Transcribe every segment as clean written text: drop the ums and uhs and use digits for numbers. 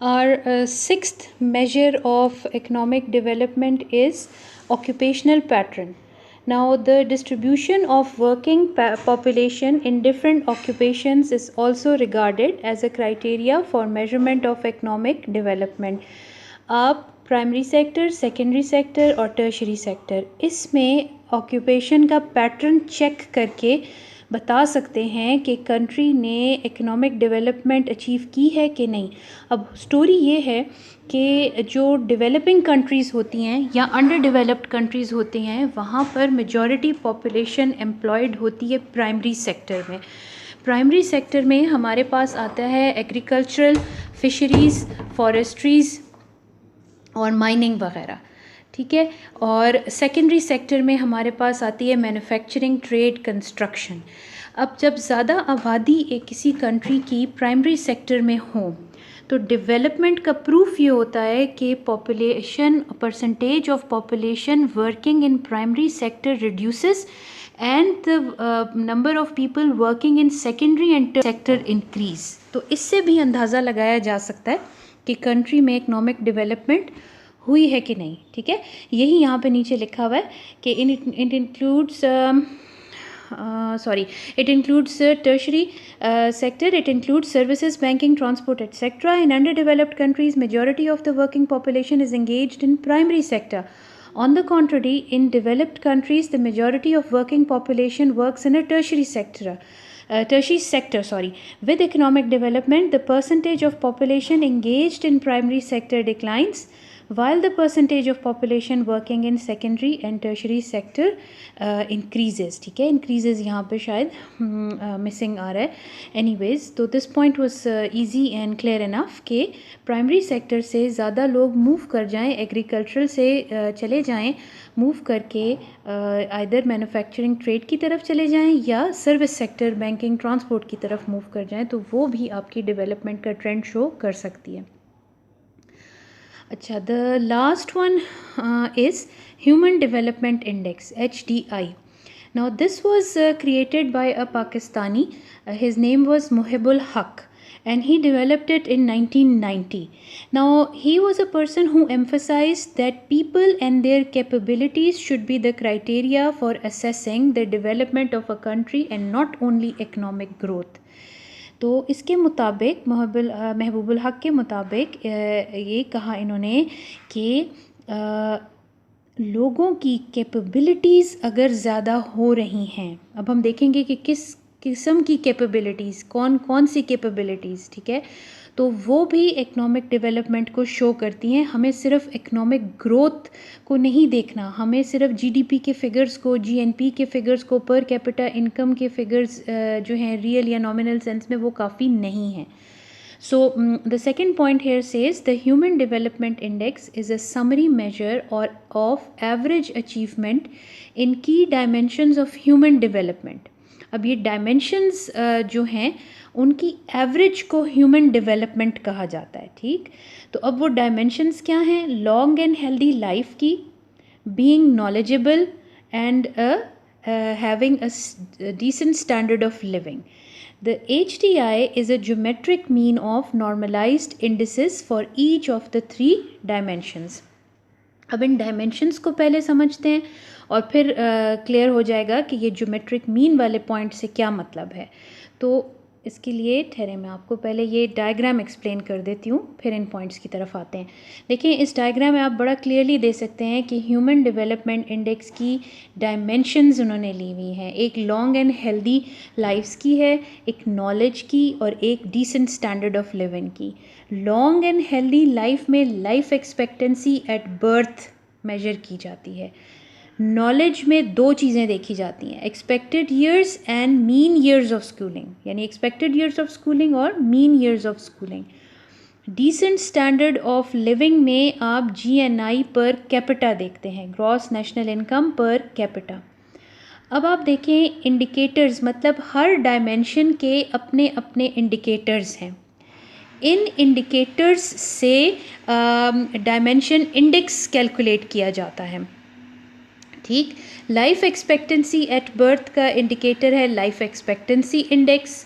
Our sixth measure of economic development is occupational pattern. Now, the distribution of working population in different occupations is also regarded as a criteria for measurement of economic development. आप primary sector, secondary sector और tertiary sector इसमें occupation का pattern check करके बता सकते हैं कि country ने इकोनॉमिक डेवलपमेंट अचीव की है कि नहीं। अब स्टोरी ये है कि जो डेवलपिंग कंट्रीज़ होती हैं या अंडर डेवलप्ड कंट्रीज़ होती हैं वहाँ पर मेजॉरिटी पॉपुलेशन एम्प्लॉयड होती है प्राइमरी सेक्टर में। प्राइमरी सेक्टर में हमारे पास आता है एग्रीकल्चरल, फिशरीज़, फॉरेस्ट्रीज़ और माइनिंग वगैरह, ठीक है। और सेकेंडरी सेक्टर में हमारे पास आती है मैन्युफैक्चरिंग, ट्रेड, कंस्ट्रक्शन। अब जब ज़्यादा आबादी एक किसी कंट्री की प्राइमरी सेक्टर में हो तो डेवलपमेंट का प्रूफ ये होता है कि population, percentage of population working in primary sector reduces and the number of people working in secondary and sector increase. तो इससे भी अंदाज़ा लगाया जा सकता है कि कंट्री में इकोनॉमिक डेवलपमेंट हुई है कि नहीं, ठीक है। यही यहाँ पे नीचे लिखा हुआ है कि it includes tertiary sector, it includes services, banking, transport, etc. In underdeveloped countries, majority of the working population is engaged in primary sector. On the contrary, in developed countries, the majority of working population works in a tertiary sector. With economic development, the percentage of population engaged in primary sector declines, while the percentage of population working in secondary and tertiary sector increases, ठीक है। increases यहाँ पे शायद missing आ रहा है। anyways, तो this point was easy and clear enough कि primary sector से ज़्यादा लोग मूव कर जाएं, एग्रीकल्चरल से चले जाएं, मूव करके आइदर मैन्युफैक्चरिंग, ट्रेड की तरफ चले जाएं या सर्विस सेक्टर, बैंकिंग, ट्रांसपोर्ट की तरफ मूव कर जाएं, तो वो भी आपकी डेवलपमेंट का ट्रेंड शो कर सकती है। अच्छा, the last one is human development index, HDI. Now this was created by a Pakistani. His name was Muhibul Haq and he developed it in 1990. Now he was a person who emphasized that people and their capabilities should be the criteria for assessing the development of a country and not only economic growth. तो इसके मुताबिक महबूबुल हक के मुताबिक ये कहा इन्होंने कि लोगों की कैपेबिलिटीज़ अगर ज़्यादा हो रही हैं, अब हम देखेंगे कि किस किस्म की कैपेबिलिटीज़, कौन कौन सी कैपेबिलिटीज़, ठीक है, तो वो भी इकोनॉमिक डेवलपमेंट को शो करती हैं। हमें सिर्फ इकोनॉमिक ग्रोथ को नहीं देखना, हमें सिर्फ GDP के फिगर्स को, GNP के फिगर्स को, पर कैपिटा इनकम के फिगर्स जो हैं रियल या नॉमिनल सेंस में, वो काफ़ी नहीं हैं। So the second point here says the Human Development Index is a summary measure or of average achievement in key dimensions of human development. अब ये डायमेंशंस जो हैं उनकी एवरेज को ह्यूमन डेवलपमेंट कहा जाता है, ठीक। तो अब वो डायमेंशंस क्या हैं? लॉन्ग एंड हेल्दी लाइफ की, being knowledgeable and having a decent standard of living. The HDI is a geometric mean of normalized indices for each of the 3 dimensions. अब इन डायमेंशंस को पहले समझते हैं और फिर क्लियर हो जाएगा कि ये ज्योमेट्रिक मीन वाले पॉइंट से क्या मतलब है। तो इसके लिए ठहरे मैं आपको पहले ये डायग्राम एक्सप्लेन कर देती हूँ, फिर इन पॉइंट्स की तरफ आते हैं। देखिए, इस डायग्राम में आप बड़ा क्लियरली दे सकते हैं कि ह्यूमन डेवलपमेंट इंडेक्स की डायमेंशंस उन्होंने ली हुई हैं। एक लॉन्ग एंड हेल्दी लाइफ्स की है, एक नॉलेज की और एक डिसेंट स्टैंडर्ड ऑफ लिविंग की। लॉन्ग एंड हेल्दी लाइफ में life expectancy at birth measure की जाती है। नॉलेज में 2 चीज़ें देखी जाती हैं, expected years and mean years of schooling, यानी एक्सपेक्टेड ईयर्स ऑफ स्कूलिंग और mean years of schooling. Decent standard of living में आप GNI पर कैपिटा देखते हैं, gross national income per capita. अब आप देखें इंडिकेटर्स, मतलब हर डायमेंशन के अपने अपने इंडिकेटर्स हैं। इन इंडिकेटर्स से डायमेंशन इंडेक्स कैलकुलेट किया जाता है, ठीक। लाइफ एक्सपेक्टेंसी एट बर्थ का इंडिकेटर है लाइफ एक्सपेक्टेंसी इंडेक्स,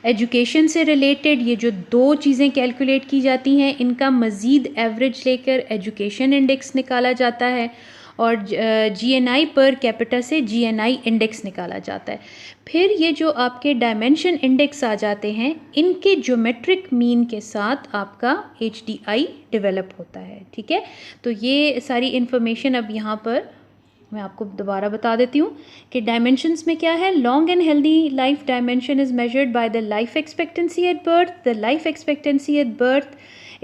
एजुकेशन से रिलेटेड ये जो दो चीज़ें कैलकुलेट की जाती हैं, इनका मज़ीद एवरेज लेकर एजुकेशन इंडेक्स निकाला जाता है और जीएनआई पर कैपिटा से जीएनआई इंडेक्स निकाला जाता है। फिर ये जो आपके डायमेंशन इंडेक्स आ जाते हैं, इनके ज्योमेट्रिक मीन के साथ आपका एचडीआई डेवलप होता है। ठीक है, तो ये सारी इन्फॉर्मेशन अब यहाँ पर मैं आपको दोबारा बता देती हूँ कि डायमेंशंस में क्या है। Long and healthy life dimension is measured by the life expectancy at birth. The life expectancy at birth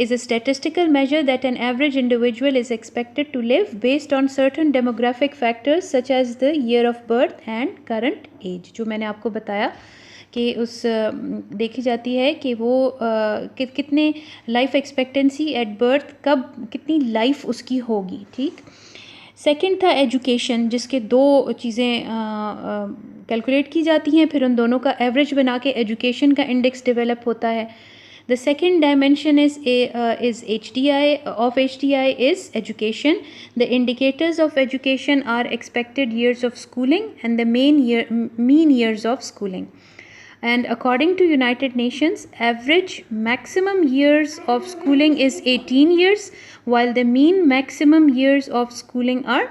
is a statistical measure that an average individual is expected to live based on certain demographic factors such as the year of birth and current age। जो मैंने आपको बताया कि उस देखी जाती है कि वो कितने लाइफ एक्सपेक्टेंसी एट बर्थ, कब कितनी लाइफ उसकी होगी। ठीक, सेकंड था एजुकेशन, जिसके दो चीज़ें कैलकुलेट की जाती हैं, फिर उन दोनों का एवरेज बना के एजुकेशन का इंडेक्स डेवलप होता है। The second dimension is HDI of HDI is education. The indicators of education are expected years of schooling and the mean years of schooling. And according to United Nations, average maximum years of schooling is 18 years, while the mean maximum years of schooling are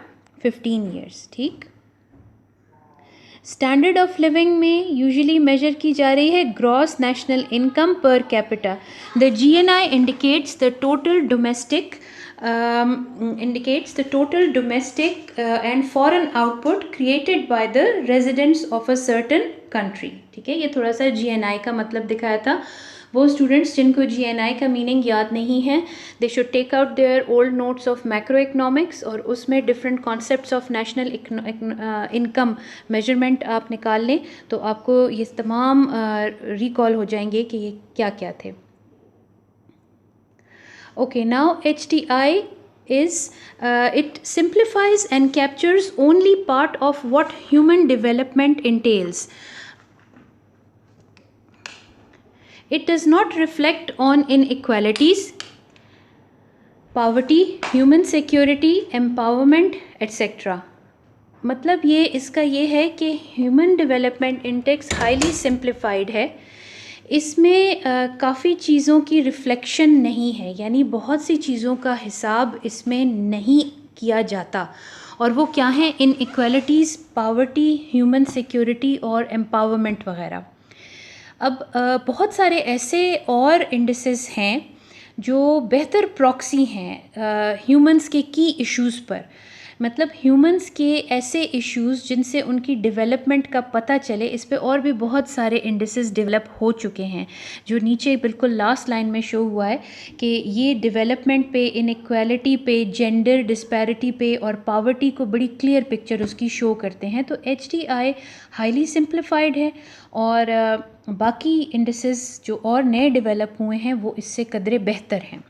15 years. ठीक, standard of living में usually major की जा रही है gross national income per capita. The GNI indicates the total domestic and foreign output created by the residents of a certain country. ठीक है, ये थोड़ा सा जीएनआई का मतलब दिखाया था। वो स्टूडेंट्स जिनको जीएनआई का मीनिंग याद नहीं है, they should take out their old notes of macro economics और उसमें different concepts of national income measurement आप निकाल लें तो आपको ये तमाम रिकॉल हो जाएंगे कि ये क्या क्या थे। Okay, now HDI is it simplifies and captures only part of what human development entails. It does not reflect on inequalities, poverty, human security, empowerment, etc. मतलब ये इसका ये है कि human development index highly simplified है। इसमें काफ़ी चीज़ों की रिफ्लेक्शन नहीं है, यानी बहुत सी चीज़ों का हिसाब इसमें नहीं किया जाता। और वो क्या हैं? इनइक्वालिटीज़, पावर्टी, ह्यूमन सिक्योरिटी और एम्पावरमेंट वगैरह। अब बहुत सारे ऐसे और इंडिसेस हैं जो बेहतर प्रॉक्सी हैं ह्यूमंस के की इश्यूज़ पर। मतलब ह्यूमंस के ऐसे इश्यूज़ जिनसे उनकी डेवलपमेंट का पता चले, इस पे और भी बहुत सारे इंडिसेस डेवलप हो चुके हैं, जो नीचे बिल्कुल लास्ट लाइन में शो हुआ है कि ये डेवलपमेंट पे, इनइक्वालिटी पे, जेंडर डिस्पैरिटी पे और पावर्टी को बड़ी क्लियर पिक्चर उसकी शो करते हैं। तो HDI हाईली सिंप्लीफाइड है और बाकी इंडिसेस जो और नए डेवलप हुए हैं वो इससे कदरे बेहतर हैं।